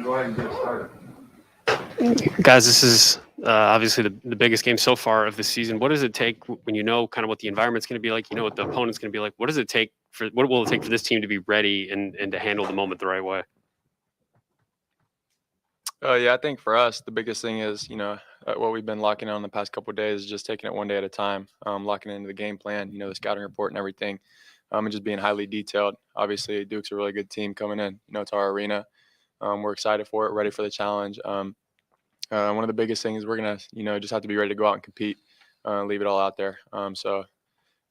Go ahead and get started. Guys, this is obviously the biggest game so far of the season. What does it take when you know kind of what the environment's going to be like, you know what the opponent's going to be like? What will it take for this team to be ready and to handle the moment the right way? Yeah, I think for us, the biggest thing is, what we've been locking in on the past couple of days is just taking it one day at a time, locking into the game plan, the scouting report and everything, and just being highly detailed. Obviously, Duke's a really good team coming in, to our arena. We're excited for it, ready for the challenge. One of the biggest things is we're going to, just have to be ready to go out and compete, leave it all out there. So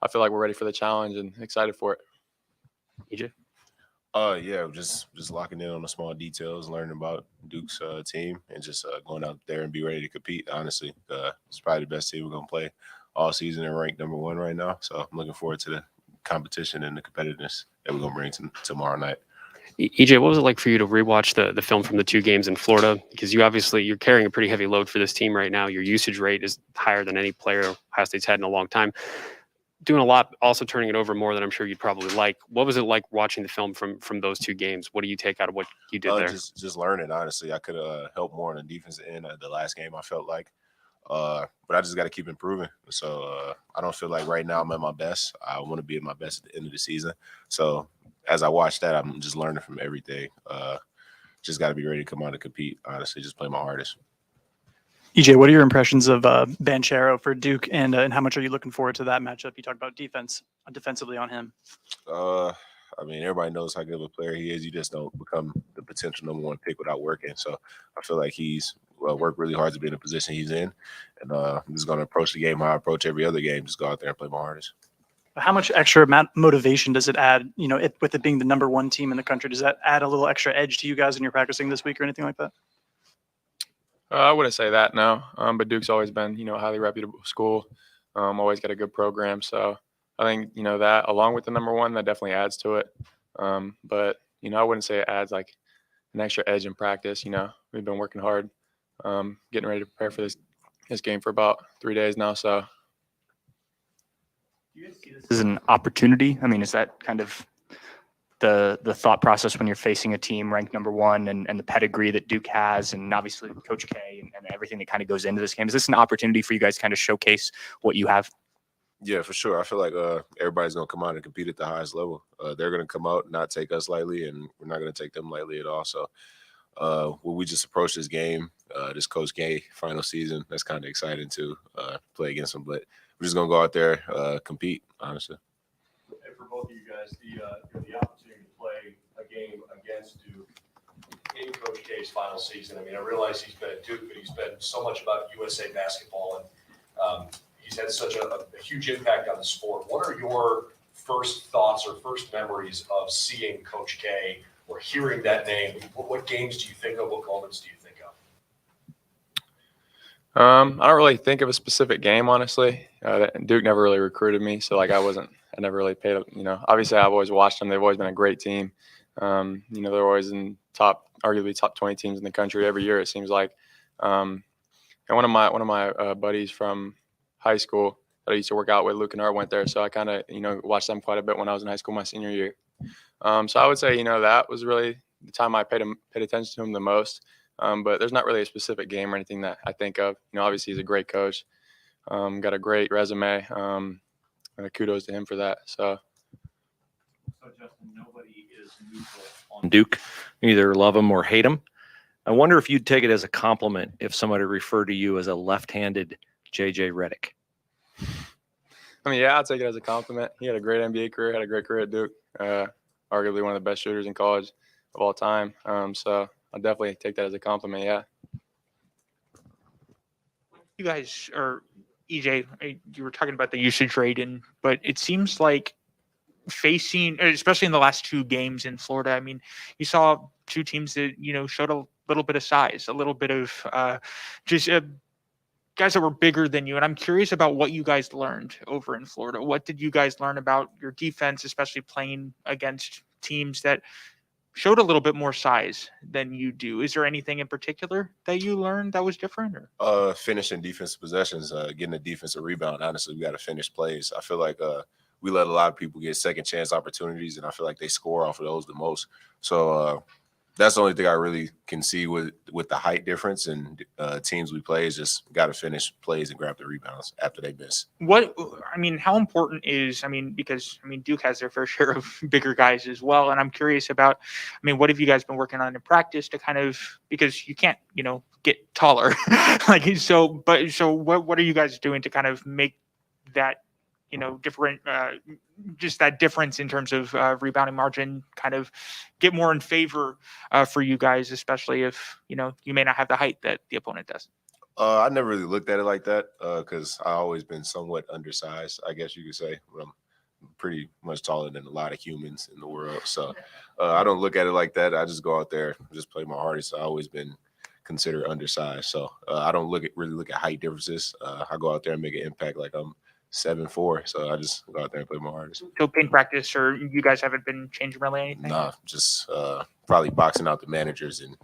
I feel like we're ready for the challenge and excited for it. EJ? Yeah, just locking in on the small details, learning about Duke's team, and just going out there and be ready to compete. Honestly, it's probably the best team we're gonna play all season and ranked number 1 right now. So I'm looking forward to the competition and the competitiveness that we're gonna bring tomorrow night. EJ, what was it like for you to rewatch the film from the 2 games in Florida? Because you're carrying a pretty heavy load for this team right now. Your usage rate is higher than any player Ohio State's had in a long time. Doing a lot, also turning it over more than I'm sure you'd probably like. What was it like watching the film from those 2 games? What do you take out of what you did there? Just learning, honestly. I could have helped more on the defensive end the last game, I felt like. But I just got to keep improving. So I don't feel like right now I'm at my best. I want to be at my best at the end of the season. So as I watch that, I'm just learning from everything. Just got to be ready to come out and compete, honestly, just play my hardest. EJ, what are your impressions of Banchero for Duke, and how much are you looking forward to that matchup? You talked about defensively on him. I mean, everybody knows how good of a player he is. You just don't become the potential number 1 pick without working. So I feel like he's worked really hard to be in the position he's in, and I'm just going to approach the game how I approach every other game. Just go out there and play my hardest. How much extra motivation does it add? With it being the number 1 team in the country, does that add a little extra edge to you guys when you're practicing this week or anything like that? I wouldn't say that, no. But Duke's always been, a highly reputable school. Always got a good program. So I think, that along with the number 1, that definitely adds to it. But, I wouldn't say it adds like an extra edge in practice. We've been working hard, getting ready to prepare for this game for about 3 days now. So. Do you guys see this as an opportunity? I mean, is that kind of the thought process when you're facing a team ranked number 1 and the pedigree that Duke has, and obviously Coach K and everything that kind of goes into this game? Is this an opportunity for you guys to kind of showcase what you have? Yeah, for sure. I feel like everybody's going to come out and compete at the highest level. They're going to come out and not take us lightly, and we're not going to take them lightly at all. So when we just approach this game, this Coach K final season, that's kind of exciting to play against him. But we're just going to go out there, compete, honestly. And for both of you guys, the opportunity to play a game against Duke in Coach K's final season. I mean, I realize he's been at Duke, but he's been so much about USA basketball, and he's had such a huge impact on the sport. What are your first thoughts or first memories of seeing Coach K or hearing that name? What games do you think of? What moments do you think of? I don't really think of a specific game, honestly. Duke never really recruited me, so like I never really paid. Obviously I've always watched them. They've always been a great team. They're always in arguably top 20 teams in the country every year, it seems like. And one of my buddies from high school that I used to work out with, Luke and Art, went there, so I kind of watched them quite a bit when I was in high school my senior year. So I would say that was really the time I paid attention to him the most. But there's not really a specific game or anything that I think of. Obviously he's a great coach, got a great resume. Kudos to him for that. So Justin, nobody is neutral on Duke. You either love him or hate him. I wonder if you'd take it as a compliment if somebody referred to you as a left-handed JJ Redick. I mean, yeah, I'll take it as a compliment. He had a great NBA career, had a great career at Duke. Arguably one of the best shooters in college of all time. So I'll definitely take that as a compliment, yeah. You guys are, EJ, you were talking about the usage rate, but it seems like facing, especially in the last 2 games in Florida, I mean, you saw 2 teams that, showed a little bit of size, a little bit of guys that were bigger than you. And I'm curious about what you guys learned over in Florida. What did you guys learn about your defense, especially playing against teams that showed a little bit more size than you do? Is there anything in particular that you learned that was different? Or? Finishing defensive possessions, getting a defensive rebound. Honestly, we got to finish plays. I feel like we let a lot of people get second chance opportunities, and I feel like they score off of those the most. So that's the only thing I really can see with the height difference and teams we play is just got to finish plays and grab the rebounds after they miss. How important is, because Duke has their fair share of bigger guys as well. And I'm curious about, what have you guys been working on in practice to kind of, because you can't, get taller. So what are you guys doing to kind of make that, different, just that difference in terms of rebounding margin kind of get more in favor for you guys, especially if, you may not have the height that the opponent does? I never really looked at it like that because I've always been somewhat undersized, I guess you could say. But I'm pretty much taller than a lot of humans in the world. So I don't look at it like that. I just go out there, just play my hardest. I've always been considered undersized. So I don't really look at height differences. I go out there and make an impact like I'm 7'4", so I just go out there and play my hardest. So paint practice, or you guys haven't been changing really anything? Nah, just probably boxing out the managers and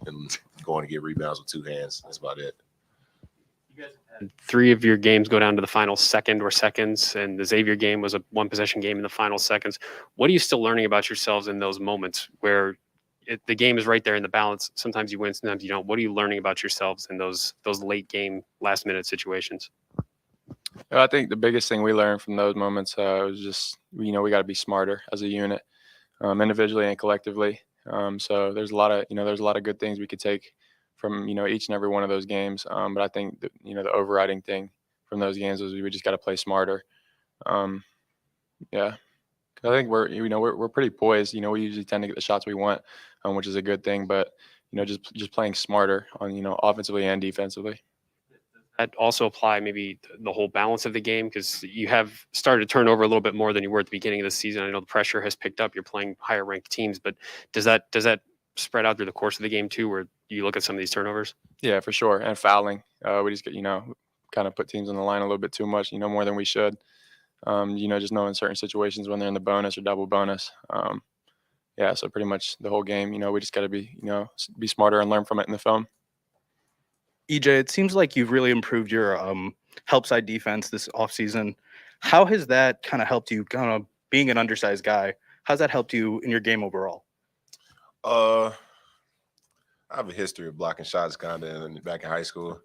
going to get rebounds with two hands. That's about it. You guys have had 3 of your games go down to the final second or seconds, and the Xavier game was a 1-possession game in the final seconds. What are you still learning about yourselves in those moments where the game is right there in the balance? Sometimes you win, sometimes you don't. What are you learning about yourselves in those late game, last minute situations? I think the biggest thing we learned from those moments was just, we got to be smarter as a unit, individually and collectively. So there's a lot of good things we could take from, each and every one of those games. But I think that, the overriding thing from those games was we just got to play smarter. Yeah. I think we're pretty poised. We usually tend to get the shots we want, which is a good thing. But, just playing smarter on, offensively and defensively. That also apply maybe the whole balance of the game, because you have started to turn over a little bit more than you were at the beginning of the season. I know the pressure has picked up. You're playing higher ranked teams, but does that spread out through the course of the game too, where you look at some of these turnovers? Yeah, for sure. And fouling, we just get kind of put teams on the line a little bit too much, more than we should. Just knowing certain situations when they're in the bonus or double bonus. Yeah, so pretty much the whole game, we just got to be smarter and learn from it in the film. EJ, it seems like you've really improved your help side defense this offseason. How has that kind of helped you, kind of being an undersized guy? How's that helped you in your game overall? I have a history of blocking shots kind of back in high school.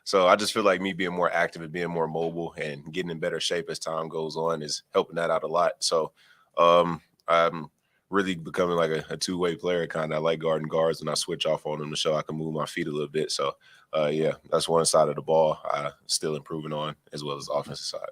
So I just feel like me being more active and being more mobile and getting in better shape as time goes on is helping that out a lot. So I'm really becoming like a two-way player kind of. I like guarding guards, and I switch off on them to show I can move my feet a little bit. So, yeah, that's one side of the ball I'm still improving on, as well as the offensive side.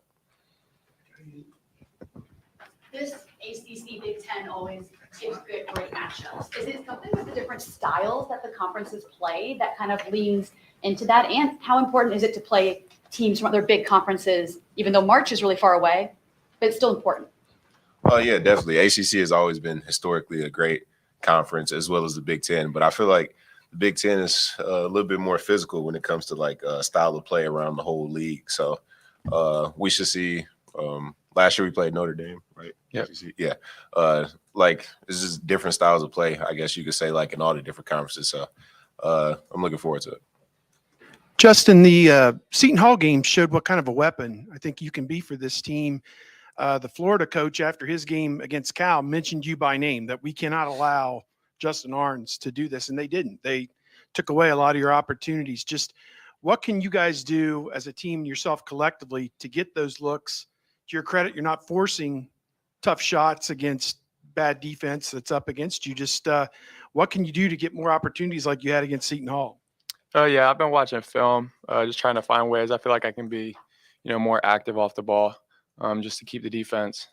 This ACC Big Ten always gives great matchups. Is it something with the different styles that the conferences play that kind of leans into that? And how important is it to play teams from other big conferences, even though March is really far away, but it's still important? Oh, yeah, definitely. ACC has always been historically a great conference, as well as the Big Ten. But I feel like the Big Ten is a little bit more physical when it comes to like style of play around the whole league. So we should see. Last year we played Notre Dame, right? Yep. Yeah. Like it's just different styles of play, I guess you could say, like in all the different conferences. So I'm looking forward to it. Justin, the Seton Hall game showed what kind of a weapon I think you can be for this team. The Florida coach, after his game against Cal, mentioned you by name, that we cannot allow Justin Ahrens to do this, and they didn't. They took away a lot of your opportunities. Just what can you guys do as a team, yourself collectively, to get those looks? To your credit, you're not forcing tough shots against bad defense that's up against you. Just what can you do to get more opportunities like you had against Seton Hall? Yeah, I've been watching film, just trying to find ways. I feel like I can be, more active off the ball. Just to keep the defense,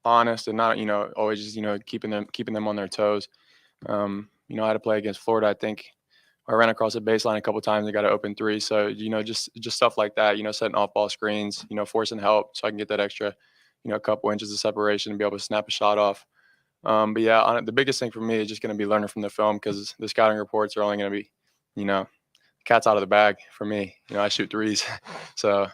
honest and not, always just, keeping them on their toes. I had to play against Florida. I think I ran across the baseline a couple of times and got an open three. So, just stuff like that, setting off ball screens, forcing help so I can get that extra, a couple inches of separation and be able to snap a shot off. But yeah, the biggest thing for me is just going to be learning from the film, because the scouting reports are only going to be, cat's out of the bag for me. I shoot threes. So,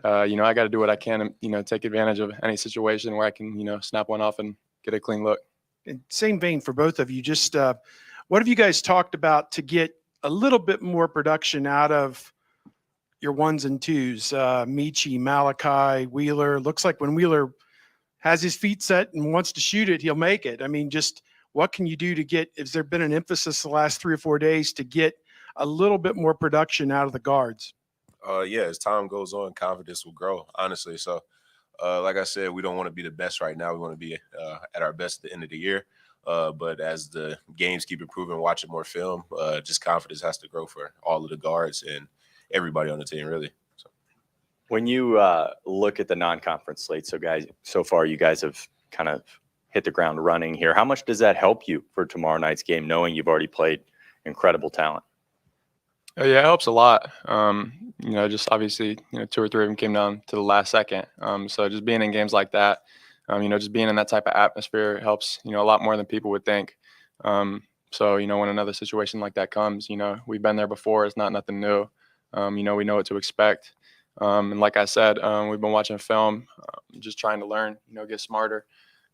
I got to do what I can and, take advantage of any situation where I can, snap one off and get a clean look. In same vein for both of you, just what have you guys talked about to get a little bit more production out of your ones and twos? Michi, Malachi, Wheeler. Looks like when Wheeler has his feet set and wants to shoot it, he'll make it. I mean, just What can you do to get, has there been an emphasis the last 3 or 4 days to get a little bit more production out of the guards? Yeah, as time goes on, confidence will grow, honestly. So, like I said, we don't want to be the best right now. We want to be at our best at the end of the year. But as the games keep improving, watching more film, just confidence has to grow for all of the guards and everybody on the team, really. So. When you look at the non-conference slate, so far you guys have kind of hit the ground running here. How much does that help you for tomorrow night's game, knowing you've already played incredible talent? Yeah, it helps a lot. Just obviously, 2 or 3 of them came down to the last second. So just being in games like that, just being in that type of atmosphere helps, a lot more than people would think. So, when another situation like that comes, we've been there before. It's not nothing new. We know what to expect. And like I said, we've been watching film, just trying to learn, get smarter,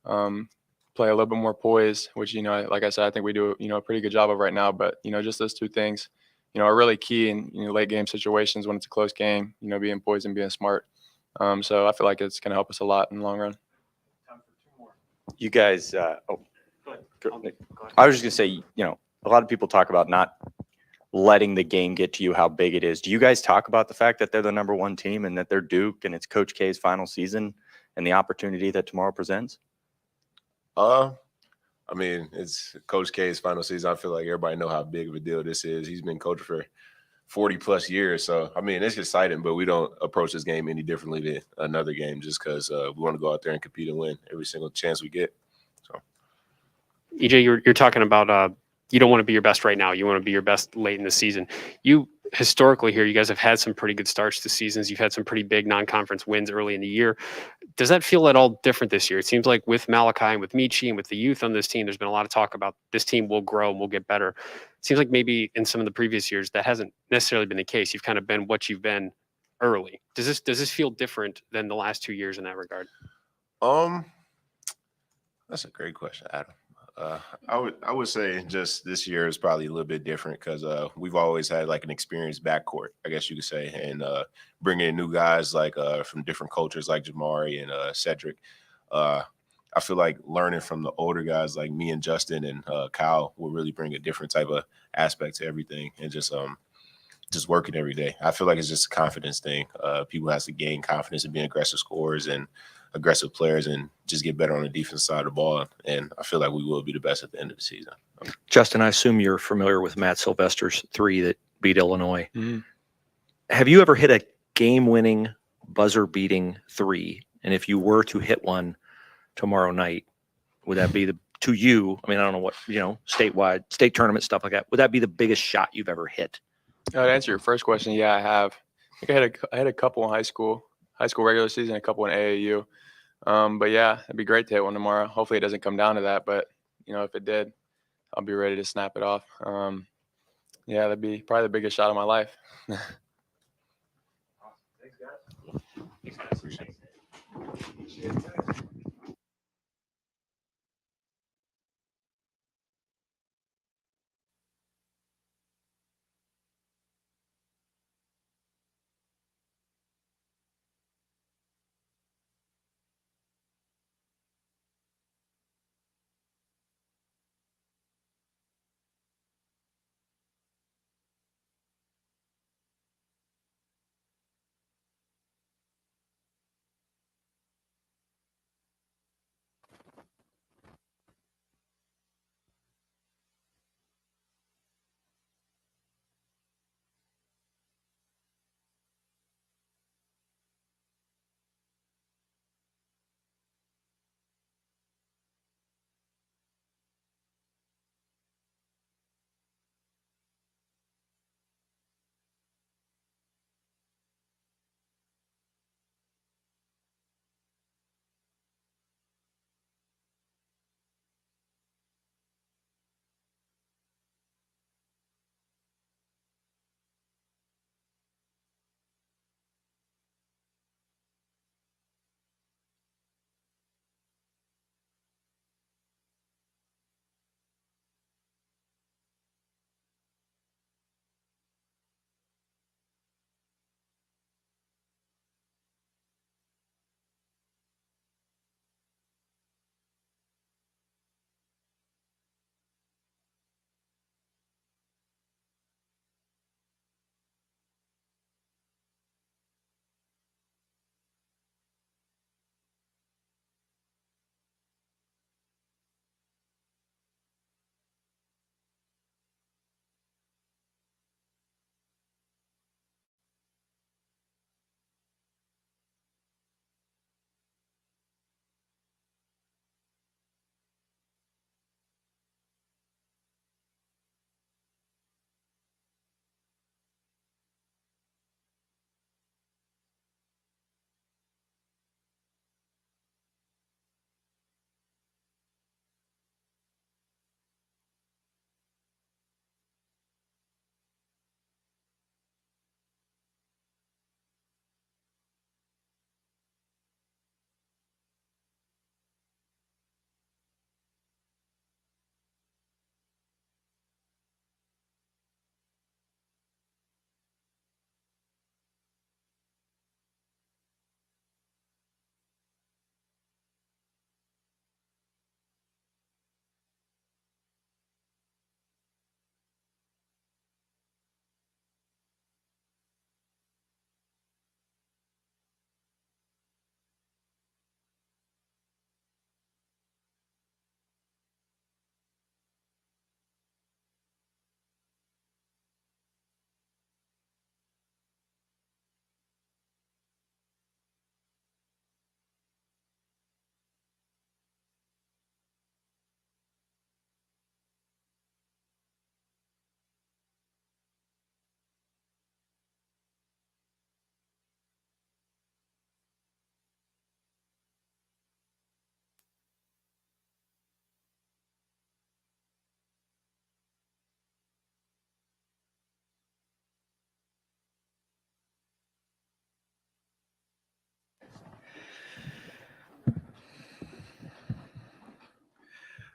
play a little bit more poised, which, like I said, I think we do, a pretty good job of right now. But, just those 2 things, are really key in late game situations when it's a close game, being poised and being smart. So I feel like it's going to help us a lot in the long run. You guys, I was just going to say, a lot of people talk about not letting the game get to you, how big it is. Do you guys talk about the fact that they're the number 1 team and that they're Duke and it's Coach K's final season and the opportunity that tomorrow presents? I mean, it's Coach K's final season. I feel like everybody know how big of a deal this is. He's been coaching for 40 plus years. So, I mean, it's exciting, but we don't approach this game any differently than another game just because we want to go out there and compete and win every single chance we get. So, EJ, you're talking about you don't want to be your best right now. You want to be your best late in the season. You historically here, you guys have had some pretty good starts to seasons. You've had some pretty big non-conference wins early in the year. Does that feel at all different this year? It seems like with Malachi and with Michi and with the youth on this team, there's been a lot of talk about this team will grow and will get better. It seems like maybe in some of the previous years that hasn't necessarily been the case. You've kind of been what you've been early. Does this feel different than the last 2 years in that regard? That's a great question, Adam. I would say just this year is probably a little bit different because we've always had like an experienced backcourt, I guess you could say, and bringing in new guys like from different cultures like Jamari and Cedric. I feel like learning from the older guys like me and Justin and Kyle will really bring a different type of aspect to everything and just working every day. I feel like it's just a confidence thing. People have to gain confidence in being aggressive scorers and aggressive players and just get better on the defense side of the ball. And I feel like we will be the best at the end of the season. Justin, I assume you're familiar with Matt Sylvester's 3 that beat Illinois. Mm-hmm. Have you ever hit a game-winning, buzzer-beating 3? And if you were to hit one tomorrow night, would that be to you? I mean, I don't know what, statewide, state tournament, stuff like that. Would that be the biggest shot you've ever hit? To answer your first question, yeah, I have. I think I had a couple in high school regular season, a couple in AAU. But yeah, it'd be great to hit one tomorrow. Hopefully it doesn't come down to that, but if it did, I'll be ready to snap it off. Yeah, that'd be probably the biggest shot of my life. Thanks, guys. Appreciate it.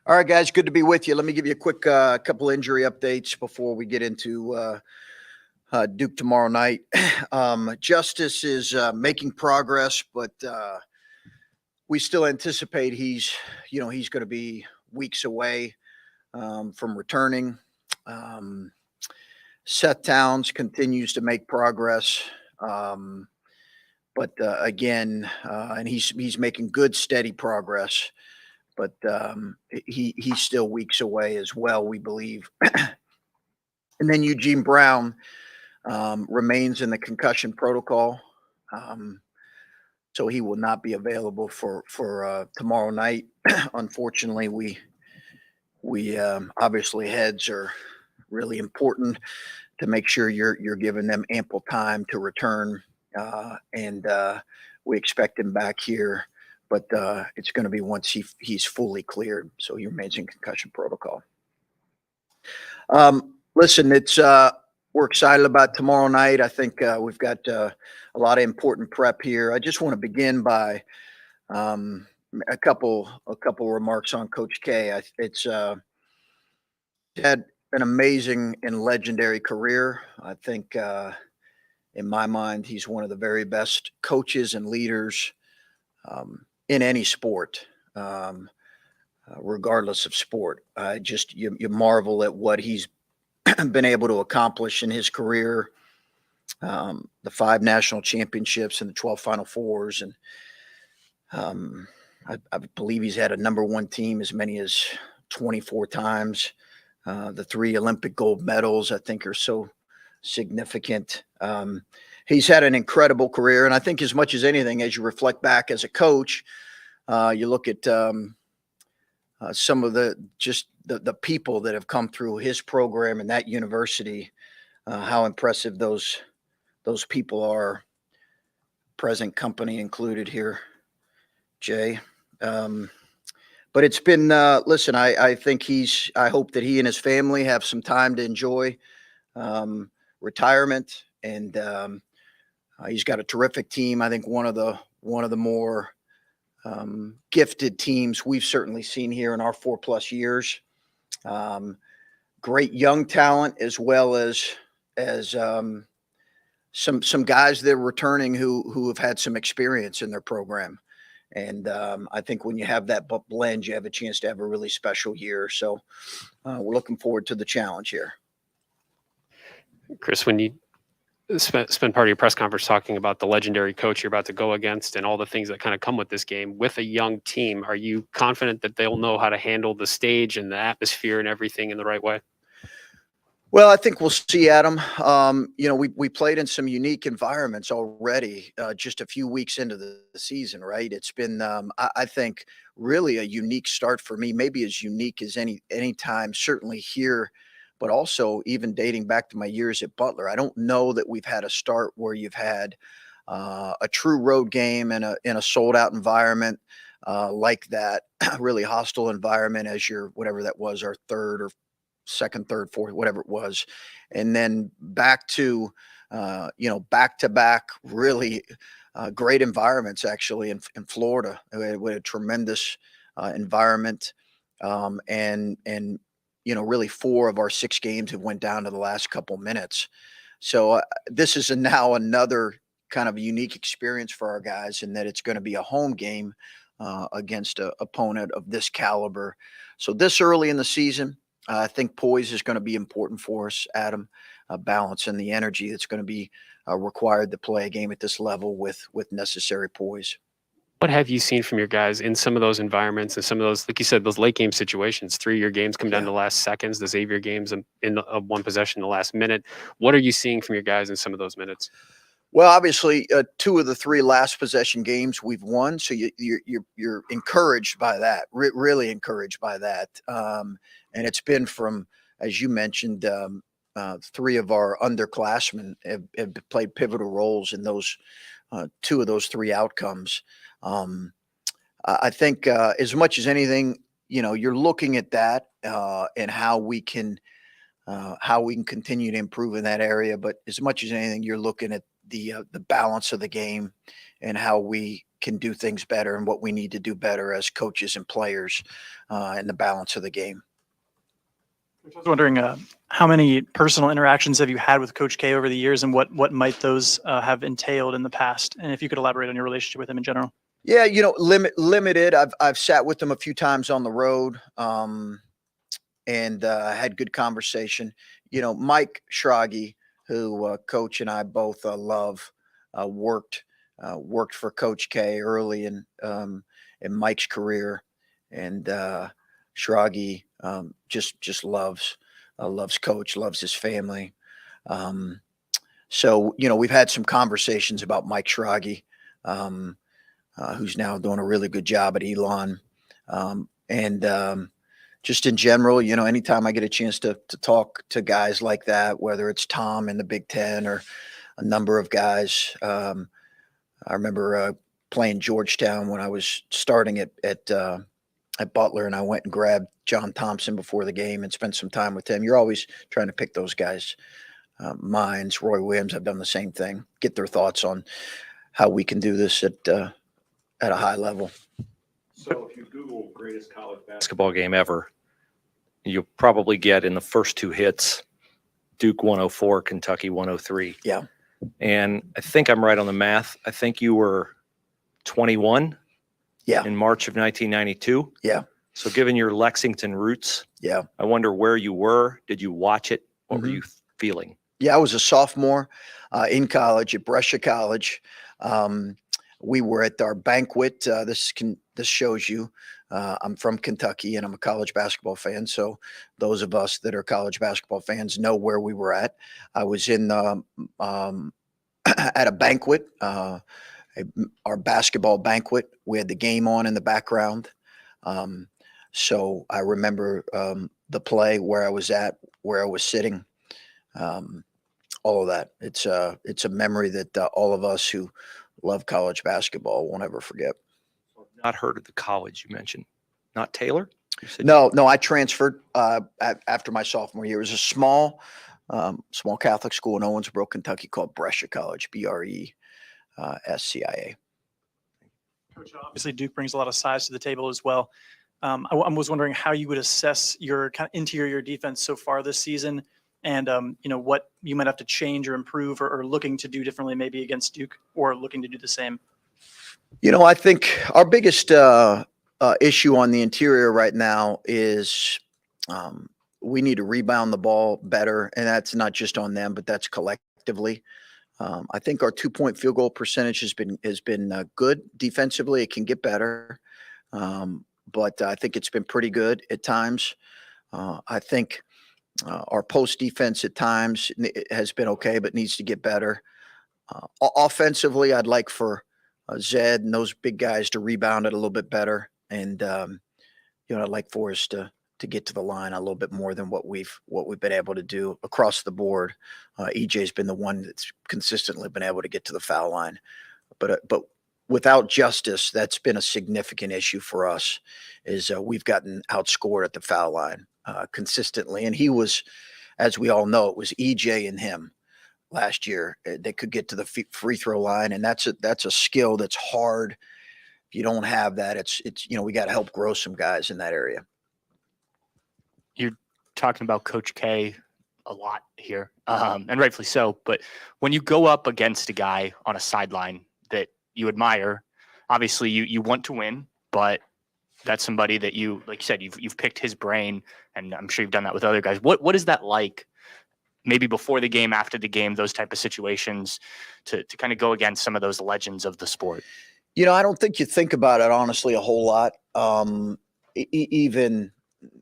All right, guys, good to be with you. Let me give you a quick couple injury updates before we get into Duke tomorrow night. Justice is making progress, but we still anticipate he's going to be weeks away from returning. Seth Towns continues to make progress, but again, and he's making good, steady progress. But he's still weeks away as well, we believe. And then Eugene Brown remains in the concussion protocol, so he will not be available for tomorrow night. Unfortunately, we obviously heads are really important to make sure you're giving them ample time to return, and we expect him back here. But it's going to be once he's fully cleared. So he remains in concussion protocol. Listen, we're excited about tomorrow night. I think we've got a lot of important prep here. I just want to begin by a couple remarks on Coach K. It's had an amazing and legendary career. I think in my mind, he's one of the very best coaches and leaders in any sport, regardless of sport. You marvel at what he's been able to accomplish in his career, the 5 national championships and the 12 Final Fours. And I believe he's had a number 1 team as many as 24 times. The 3 Olympic gold medals, I think, are so significant. He's had an incredible career. And I think as much as anything, as you reflect back as a coach, you look at some of the people that have come through his program and that university, how impressive those people are, present company included here, Jay. But it's been, listen, I think I hope that he and his family have some time to enjoy retirement. And he's got a terrific team. I think one of the more gifted teams we've certainly seen here in our 4+ years. Great young talent, as well as some guys that are returning who have had some experience in their program. And I think when you have that blend, you have a chance to have a really special year. So we're looking forward to the challenge here. Chris, when you spend part of your press conference talking about the legendary coach you're about to go against and all the things that kind of come with this game with a young team, are you confident that they'll know how to handle the stage and the atmosphere and everything in the right way? Well, I think we'll see, Adam. We played in some unique environments already, just a few weeks into the season, right? It's been, I think, really a unique start for me, maybe as unique as any time, certainly here, but also even dating back to my years at Butler. I don't know that we've had a start where you've had a true road game in a sold out environment like that, really hostile environment as your, whatever that was, our third or second, third, fourth, whatever it was. And then back to back really great environments actually in Florida. We had a tremendous environment. And really 4 of our 6 games have went down to the last couple minutes. So this is now another kind of unique experience for our guys, in that it's going to be a home game against an opponent of this caliber. So this early in the season, I think poise is going to be important for us, Adam. Balance and the energy that's going to be required to play a game at this level with necessary poise. What have you seen from your guys in some of those environments and some of those, like you said, those late game situations? 3 of your games come down to the last seconds. The Xavier games in one possession in the last minute. What are you seeing from your guys in some of those minutes? Well, obviously, 2 of the 3 last possession games we've won, so you're encouraged by that. Really encouraged by that. And it's been from, as you mentioned, 3 of our underclassmen have played pivotal roles in those 2 of those 3 outcomes. I think as much as anything, you're looking at that and how we can continue to improve in that area. But as much as anything, you're looking at the balance of the game and how we can do things better and what we need to do better as coaches and players in the balance of the game. I was wondering, how many personal interactions have you had with Coach K over the years, and what might those have entailed in the past? And if you could elaborate on your relationship with him in general. Yeah, limited. I've sat with him a few times on the road, and had good conversation. Mike Schrage, who Coach and I both love, worked for Coach K early in Mike's career, and Schrage just loves Coach, loves his family. So we've had some conversations about Mike Schrage, who's now doing a really good job at Elon, and just in general, anytime I get a chance to talk to guys like that, whether it's Tom in the Big Ten or a number of guys. I remember playing Georgetown when I was starting at Butler, and I went and grabbed John Thompson before the game and spent some time with him. You're always trying to pick those guys' minds. Roy Williams, I've done the same thing. Get their thoughts on how we can do this at a high level. So if you Google greatest college basketball game ever, you'll probably get in the first two hits Duke 104, Kentucky 103. Yeah. And I think I'm right on the math. I think you were 21 in March of 1992. Yeah. So given your Lexington roots, yeah, I wonder where you were. Did you watch it? What were you feeling? Yeah, I was a sophomore in college at Brescia College. We were at our banquet. This shows you I'm from Kentucky and I'm a college basketball fan. So those of us that are college basketball fans know where we were at. I was in at a banquet, our basketball banquet. We had the game on in the background. So I remember the play, where I was at, where I was sitting, all of that. It's a memory that all of us who love college basketball won't ever forget. Not heard of the college you mentioned. Not Taylor? No, I transferred after my sophomore year. It was a small Catholic school in Owensboro, Kentucky called Brescia College, BRESCIA. Coach, obviously Duke brings a lot of size to the table as well. I was wondering how you would assess your kind of interior defense so far this season, and what you might have to change or improve or looking to do differently maybe against Duke, or looking to do the same. I think our biggest issue on the interior right now is we need to rebound the ball better, and that's not just on them, but that's collectively. I think our 2-point field goal percentage has been good defensively. It can get better, but I think it's been pretty good at times. I think our post defense at times has been okay, but needs to get better. Offensively, I'd like for Zed and those big guys to rebound it a little bit better, and I'd like for us to get to the line a little bit more than what we've been able to do across the board. EJ's been the one that's consistently been able to get to the foul line, but without Justice, that's been a significant issue for us. Is we've gotten outscored at the foul line consistently, and he was, as we all know, it was EJ and him last year that could get to the free throw line, and that's a skill that's hard. If you don't have that, it's we got to help grow some guys in that area. You're talking about Coach K a lot here, and rightfully so. But when you go up against a guy on a sideline that you admire, obviously you want to win, but that's somebody that you, like you said, you've picked his brain, and I'm sure you've done that with other guys. What is that like? Maybe before the game, after the game, those type of situations, to kind of go against some of those legends of the sport. I don't think you think about it honestly a whole lot. Even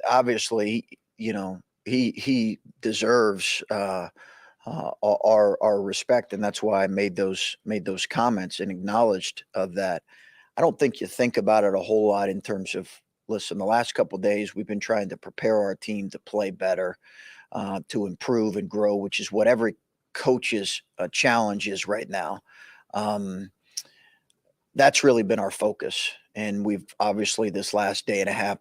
obviously, he deserves our respect, and that's why I made those comments and acknowledged of that. I don't think you think about it a whole lot in terms of, listen, the last couple of days we've been trying to prepare our team to play better, to improve and grow, which is what every coach's challenge is right now. That's really been our focus, and we've obviously this last day and a half,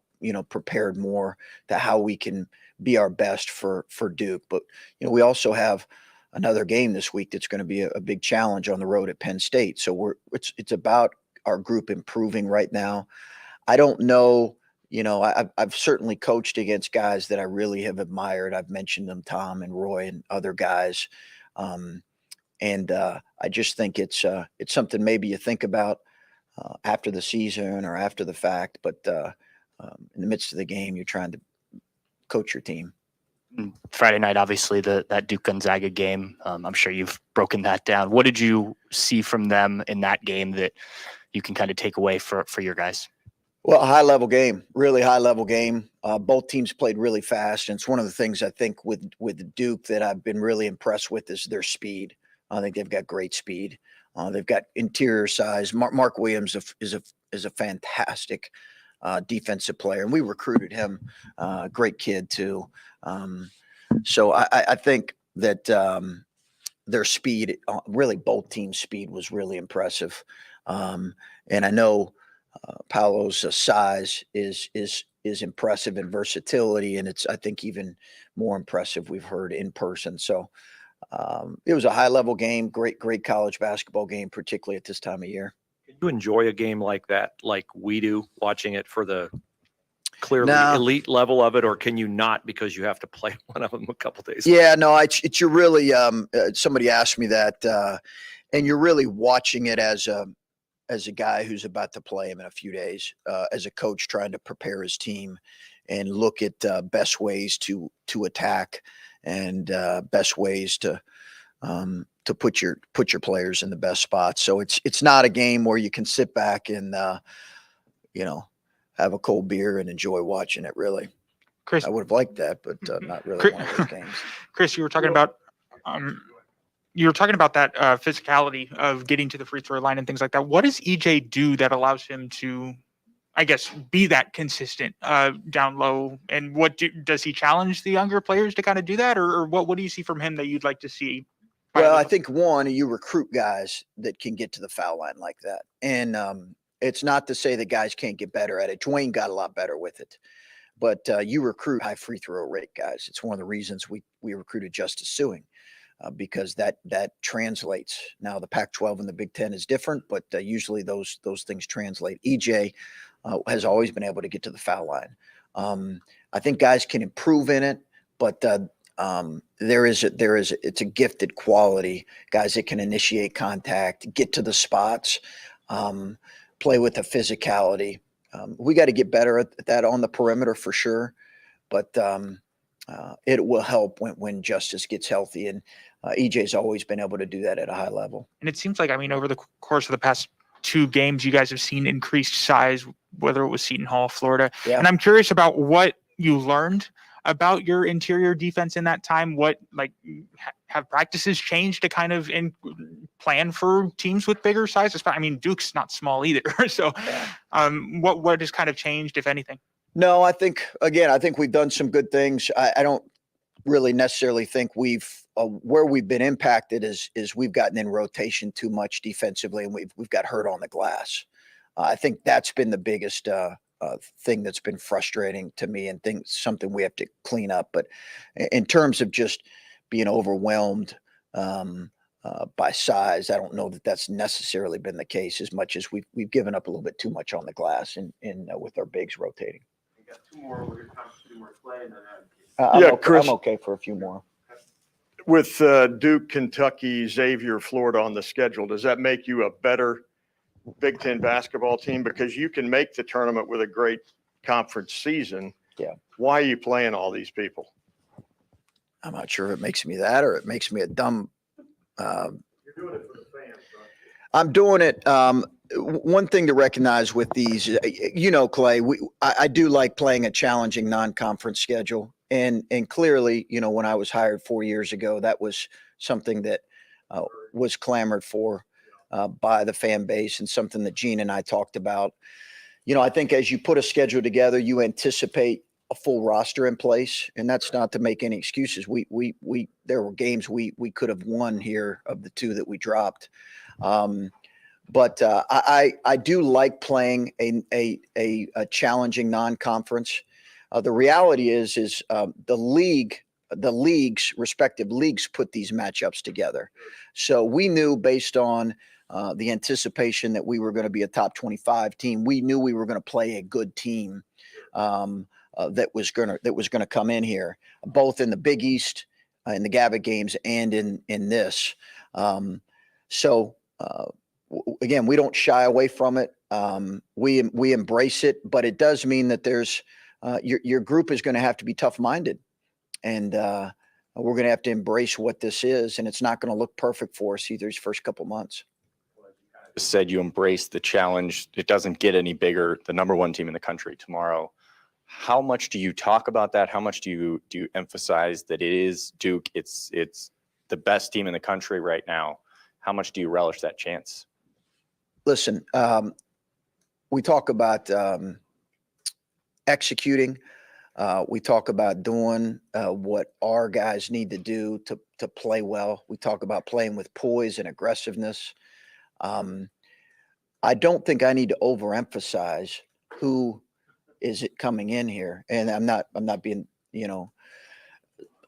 prepared more to how we can be our best for Duke. But we also have another game this week that's going to be a big challenge on the road at Penn State. So it's about our group improving right now. I don't know. I've certainly coached against guys that I really have admired. I've mentioned them, Tom and Roy and other guys. And I just think it's something maybe you think about after the season or after the fact, but in the midst of the game, you're trying to coach your team. Friday night, obviously that Duke Gonzaga game. I'm sure you've broken that down. What did you see from them in that game that you can kind of take away for your guys? Well, a high-level game, really high-level game. Both teams played really fast, and it's one of the things I think with Duke that I've been really impressed with is their speed. I think they've got great speed. They've got interior size. Mark Williams is a fantastic defensive player, and we recruited him. Great kid too. So I think that their speed, really both teams' speed, was really impressive. And I know Paolo's size is impressive in versatility, and it's, I think, even more impressive we've heard in person. So it was a high-level game, great college basketball game, particularly at this time of year. Can you enjoy a game like that, like we do, watching it for the clearly No. elite level of it, or can you not because you have to play one of them a couple days? Yeah, no, you're really somebody asked me that, and you're really watching it as a guy who's about to play him in a few days, as a coach trying to prepare his team and look at best ways to attack and best ways to put your players in the best spots. So it's not a game where you can sit back and have a cold beer and enjoy watching it. Really, Chris, I would have liked that, but not really one of those games. Chris, you were talking about that physicality of getting to the free throw line and things like that. What does EJ do that allows him to, I guess, be that consistent down low? And does he challenge the younger players to kind of do that, or what do you see from him that you'd like to see? Well, I think one, you recruit guys that can get to the foul line like that, and it's not to say that guys can't get better at it. Dwayne got a lot better with it, but you recruit high free throw rate guys. It's one of the reasons we recruited Justice Suing. Because that translates. Now the Pac-12 and the Big Ten is different, but usually those things translate. EJ has always been able to get to the foul line. I think guys can improve in it, but it's a gifted quality. Guys that can initiate contact, get to the spots, play with the physicality. We got to get better at that on the perimeter for sure, but it will help when Justice gets healthy, and EJ's always been able to do that at a high level. And it seems like, over the course of the past 2 games, you guys have seen increased size, whether it was Seton Hall, Florida. Yeah. And I'm curious about what you learned about your interior defense in that time. What, have practices changed to kind of plan for teams with bigger sizes? Duke's not small either. So what has kind of changed, if anything? No, I think we've done some good things. I don't really necessarily think where we've been impacted is we've gotten in rotation too much defensively, and we've got hurt on the glass. I think that's been the biggest thing that's been frustrating to me, and something we have to clean up. But in terms of just being overwhelmed by size, I don't know that that's necessarily been the case, as much as we've given up a little bit too much on the glass in with our bigs rotating. We got 2 more. We're going to talk 2 more play, and then Chris, I'm okay for a few more. with Duke, Kentucky, Xavier, Florida on the schedule, does that make you a better Big Ten basketball team? Because you can make the tournament with a great conference season. Yeah. Why are you playing all these people? I'm not sure if it makes me that or it makes me a dumb. You're doing it for the fans, right? I'm doing it. One thing to recognize with these, Clay, I do like playing a challenging non-conference schedule. And clearly, when I was hired 4 years ago, that was something that was clamored for by the fan base, and something that Gene and I talked about. I think as you put a schedule together, you anticipate a full roster in place, and that's not to make any excuses. There were games we could have won here of the 2 that we dropped. But I do like playing a challenging non-conference. The reality is the respective leagues put these matchups together. So we knew based on the anticipation that we were going to be a top 25 team. We knew we were going to play a good team that was going to come in here, both in the Big East, in the Gavitt games, and in this. Again, we don't shy away from it. We embrace it, but it does mean that there's your group is going to have to be tough-minded, and we're going to have to embrace what this is, and it's not going to look perfect for us either these first couple months. Said you embrace the challenge. It doesn't get any bigger. The number one team in the country tomorrow. How much do you talk about that? How much do you emphasize that it is Duke? It's the best team in the country right now. How much do you relish that chance? Listen, we talk about executing. We talk about doing what our guys need to do to play well. We talk about playing with poise and aggressiveness. I don't think I need to overemphasize who is it coming in here, and I'm not being,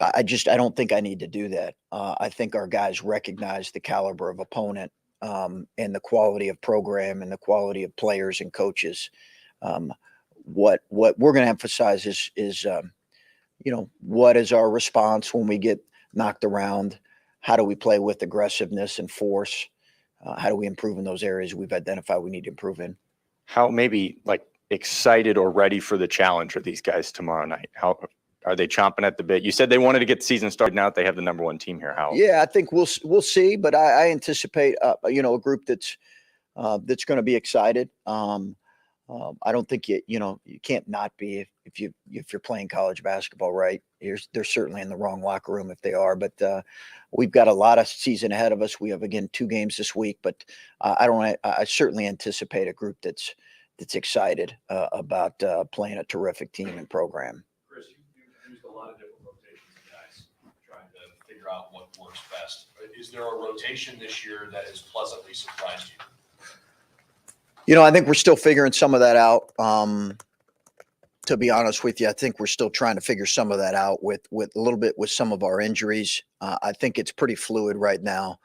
I don't think I need to do that. I think our guys recognize the caliber of opponent and the quality of program and the quality of players and coaches. What we're going to emphasize is what is our response when we get knocked around? How do we play with aggressiveness and force? How do we improve in those areas we've identified we need to improve in? How maybe like excited or ready for the challenge are these guys tomorrow night? How are they chomping at the bit? You said they wanted to get the season started. Now that they have the number one team here, how? Yeah, I think we'll see, but I anticipate a group that's going to be excited. I don't think you can't not be if you're playing college basketball, right? They're certainly in the wrong locker room if they are, but we've got a lot of season ahead of us. We have, again, 2 games this week, but I certainly anticipate a group that's excited about playing a terrific team and program. Chris, you've used a lot of different rotations of guys trying to figure out what works best. Is there a rotation this year that has pleasantly surprised you? I think we're still figuring some of that out. To be honest with you, I think we're still trying to figure some of that out with a little bit with some of our injuries. I think it's pretty fluid right now.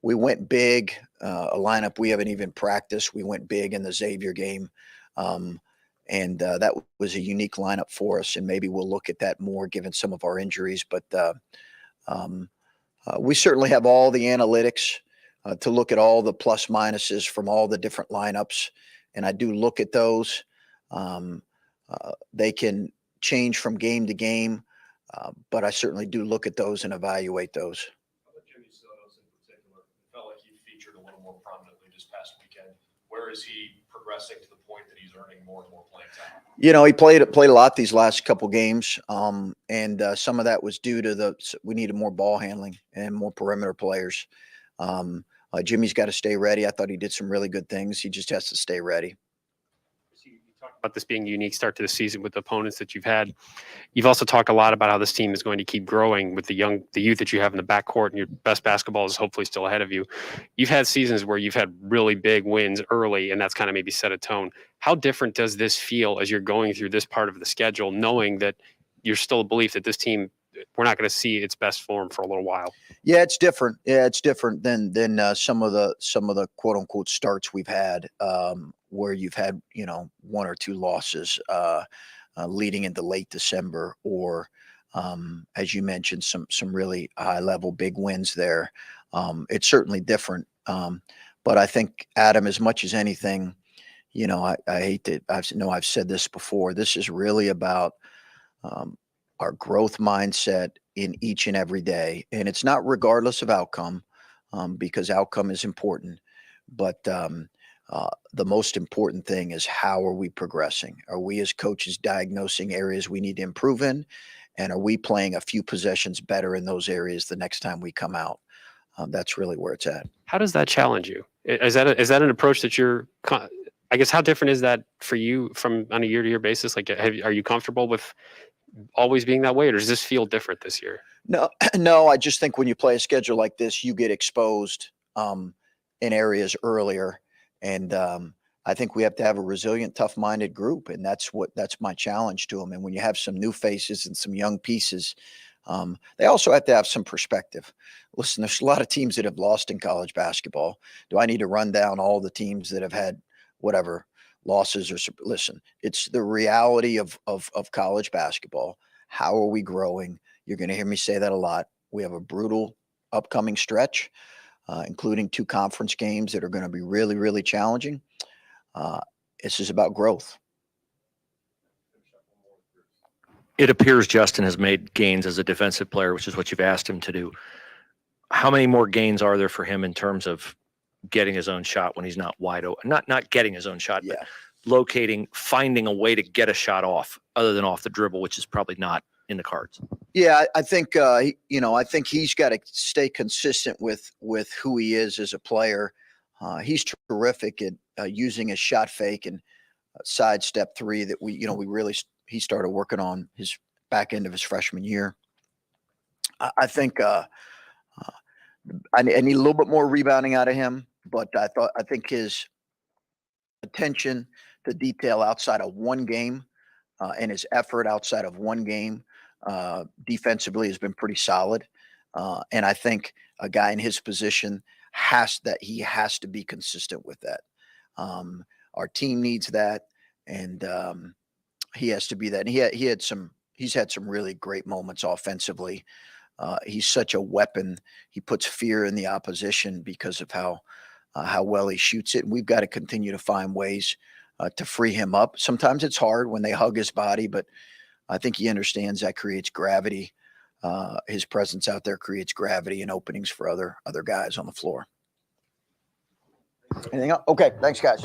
We went big, a lineup we haven't even practiced. We went big in the Xavier game. And that was a unique lineup for us. And maybe we'll look at that more given some of our injuries. But we certainly have all the analytics to look at all the plus minuses from all the different lineups. And I do look at those. They can change from game to game, but I certainly do look at those and evaluate those. How about Jimmy Sotos in particular? It felt like he featured a little more prominently this past weekend. Where is he progressing to the point that he's earning more and more playing time? He played a lot these last couple games, and some of that was due to we needed more ball handling and more perimeter players. Jimmy's got to stay ready. I thought he did some really good things. He just has to stay ready. You talked about this being a unique start to the season with the opponents that you've had. You've also talked a lot about how this team is going to keep growing with the youth that you have in the backcourt, and your best basketball is hopefully still ahead of you. You've had seasons where you've had really big wins early, and that's kind of maybe set a tone. How different does this feel as you're going through this part of the schedule, knowing that you're still a belief that this team, we're not going to see its best form for a little while? Yeah, it's different. Yeah, it's different than some of the quote unquote starts we've had, where you've had 1 or 2 losses leading into late December, or as you mentioned, some really high level big wins there. It's certainly different, but I think, Adam, as much as anything, I hate to. I've said this before. This is really about our growth mindset in each and every day. And it's not regardless of outcome, because outcome is important. But the most important thing is, how are we progressing? Are we as coaches diagnosing areas we need to improve in? And are we playing a few possessions better in those areas the next time we come out? That's really where it's at. How does that challenge you? Is that an approach that you're, I guess, how different is that for you from on a year-to-year basis? Like, are you comfortable with always being that way, or does this feel different this year? No, I just think when you play a schedule like this, you get exposed in areas earlier. And I think we have to have a resilient, tough-minded group. And that's my challenge to them. And when you have some new faces and some young pieces, They also have to have some perspective. Listen, there's a lot of teams that have lost in college basketball. Do I need to run down all the teams that have had whatever losses or listen, it's the reality of college basketball. How are we growing? You're going to hear me say that a lot. We have a brutal upcoming stretch, including 2 conference games that are going to be really, really challenging. This is about growth. It appears Justin has made gains as a defensive player, which is what you've asked him to do. How many more gains are there for him in terms of getting his own shot when he's not wide open? Not getting his own shot, Yeah. but locating, finding a way to get a shot off other than off the dribble, which is probably not in the cards. Yeah, I think I think he's got to stay consistent with who he is as a player. He's terrific at using his shot fake and sidestep 3 that he started working on his back end of his freshman year. I think I need a little bit more rebounding out of him, but I think his attention to detail outside of one game and his effort outside of one game defensively has been pretty solid. And I think a guy in his position has to be consistent with that. Our team needs that, and he has to be that. And he's had some really great moments offensively. He's such a weapon. He puts fear in the opposition because of how well he shoots it. And we've got to continue to find ways to free him up. Sometimes it's hard when they hug his body, but I think he understands that creates gravity. His presence out there creates gravity and openings for other guys on the floor. Anything else? Okay, thanks, guys.